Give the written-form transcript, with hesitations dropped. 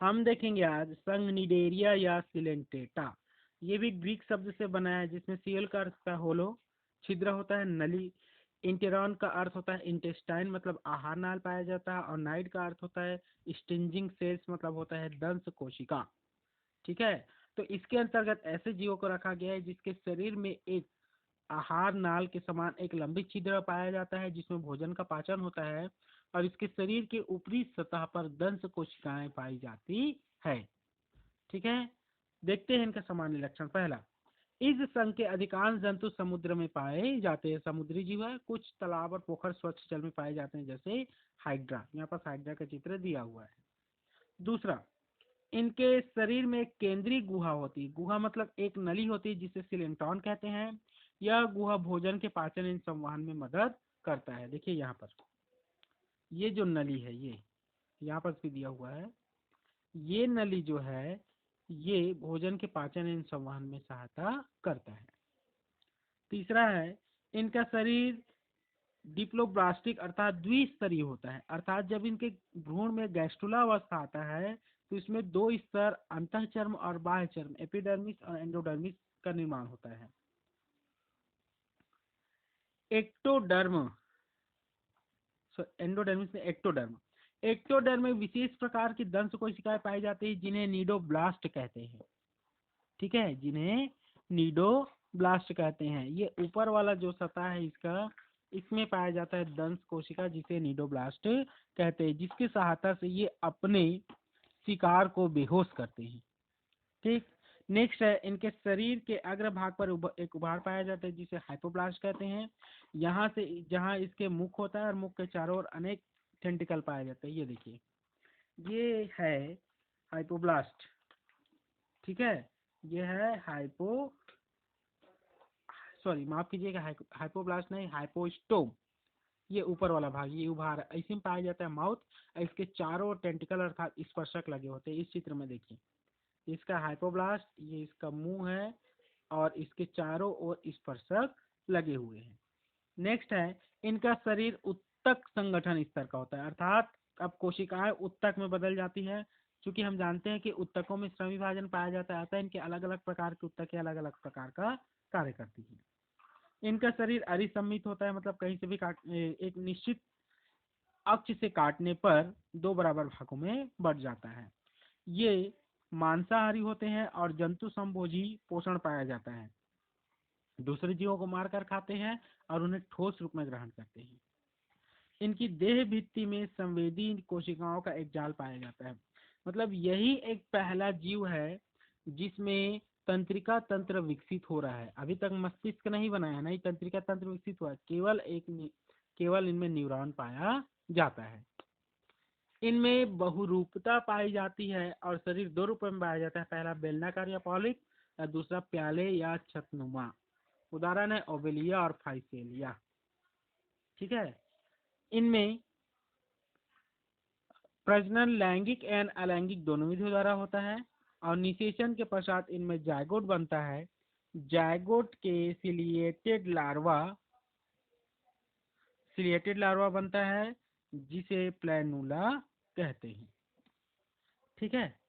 हम देखेंगे आज संगनिडेरिया या सिलेंटेटा। ये भी ग्रीक शब्द से बना है, जिसमें सीएल का अर्थ होता है होलो, छिद्र होता है नली, इंटेरॉन का अर्थ होता है इंटेस्टाइन मतलब आहार नाल पाया जाता है, और नाइड का अर्थ होता है स्टिंजिंग सेल्स मतलब होता है दंश कोशिका। ठीक है। तो इसके अंतर्गत ऐसे जीवों को रखा गया है जिसके शरीर में एक आहार नाल के समान एक लंबी छिद्र पाया जाता है जिसमें भोजन का पाचन होता है, और इसके शरीर के ऊपरी सतह पर दंश कोशिकाएं पाई जाती है। ठीक है। देखते हैं इनका सामान्य लक्षण। पहला, इस संघ के अधिकांश जंतु समुद्र में पाए जाते हैं, समुद्री जीव है। कुछ तालाब और पोखर स्वच्छ जल में पाए जाते हैं, जैसे हाइड्रा। यहाँ पर हाइड्रा का चित्र दिया हुआ है। दूसरा, इनके शरीर में एक केंद्रीय गुहा होती है। गुहा मतलब एक नली होती है जिसे सिलेंट्रॉन कहते हैं। यह गुहा भोजन के पाचन एवं संवहन में मदद करता है। देखिए यहाँ पर ये जो नली है, ये यहाँ पर भी दिया हुआ है। ये नली जो है ये भोजन के पाचन एवं संवहन में सहायता करता है। तीसरा है, इनका शरीर डिप्लोब्लास्टिक अर्थात द्विस्तरीय होता है, अर्थात जब इनके भ्रूण में गैस्ट्रुला अवस्था आता है तो इसमें दो स्तर अंतःचर्म और बाह्य चर्म एपिडर्मिस और एंडोडर्मिस का निर्माण होता है। एक्टोडर्म, एंडोडर्मिस में एक्टोडर्म। एक्टोडर्म में विशेष प्रकार की दंश कोशिकाएं पाई जाती है जिन्हें नीडोब्लास्ट कहते हैं। ठीक है, जिन्हें नीडोब्लास्ट कहते हैं। ये ऊपर वाला जो सतह है इसका, इसमें पाया जाता है दंश कोशिका जिसे नीडोब्लास्ट कहते हैं, जिसकी सहायता से ये अपने शिकार को बेहोश करते हैं। ठीक। नेक्स्ट है, इनके शरीर के अग्रभाग पर एक उभार पाया जाता है जिसे हाइपोब्लास्ट कहते हैं। यहाँ से जहाँ इसके मुख होता है और मुख के चारों ओर अनेक टेंटिकल पाए जाते हैं। ये देखिए, ये है हाइपोब्लास्ट। ठीक है, ये है माफ कीजिएगा, हाइपोब्लास्ट नहीं, हाइपोस्टोम। ये ऊपर वाला भाग, ये उभार इसी में पाया जाता है माउथ, और इसके चारों ओर टेंटिकल अर्थात स्पर्शक लगे होते हैं। इस चित्र में देखिए, इसका हाइपोब्लास्ट, ये इसका मुंह है, और इसके चारों ओर स्पर्शक लगे हुए हैं। नेक्स्ट है, इनका शरीर उत्तक संगठन स्तर का होता है, अर्थात अब कोशिकाएं उत्तक में बदल जाती है। क्योंकि हम जानते हैं कि उत्तकों में श्रम विभाजन पाया जाता है, अतः इनके अलग अलग प्रकार के उत्तक अलग अलग प्रकार का कार्य करती है। इनका शरीर अरिसम्मित होता है, मतलब कहीं से भी एक निश्चित अक्ष से काटने पर दो बराबर भागों में बढ़ जाता है। ये मांसाहारी होते हैं और जंतु संभोजी पोषण पाया जाता है। दूसरे जीवों को मारकर खाते हैं और उन्हें ठोस रूप में ग्रहण करते हैं। इनकी देह भित्ति में संवेदी कोशिकाओं का एक जाल पाया जाता है। मतलब यही एक पहला जीव है जिसमें तंत्रिका तंत्र विकसित हो रहा है। अभी तक मस्तिष्क नहीं बना है, नहीं तंत्रिका तंत्र विकसित हुआ है, केवल इनमें न्यूरॉन पाया जाता है। इनमें बहुरूपता पाई जाती है और शरीर दो रूप में पाया जाता है। पहला बेलनाकार या पॉलिप, और दूसरा प्याले या छतनुमा। उदाहरण है ओवेलिया और फाइसेलिया। ठीक है। इनमें प्रजनन लैंगिक एवं अलैंगिक दोनों विधियों द्वारा होता है, और निषेचन के पश्चात इनमें जायगोट बनता है। जायगोट के सिलिएटेड लार्वा बनता है जिसे प्लैनुला कहते हैं। ठीक है।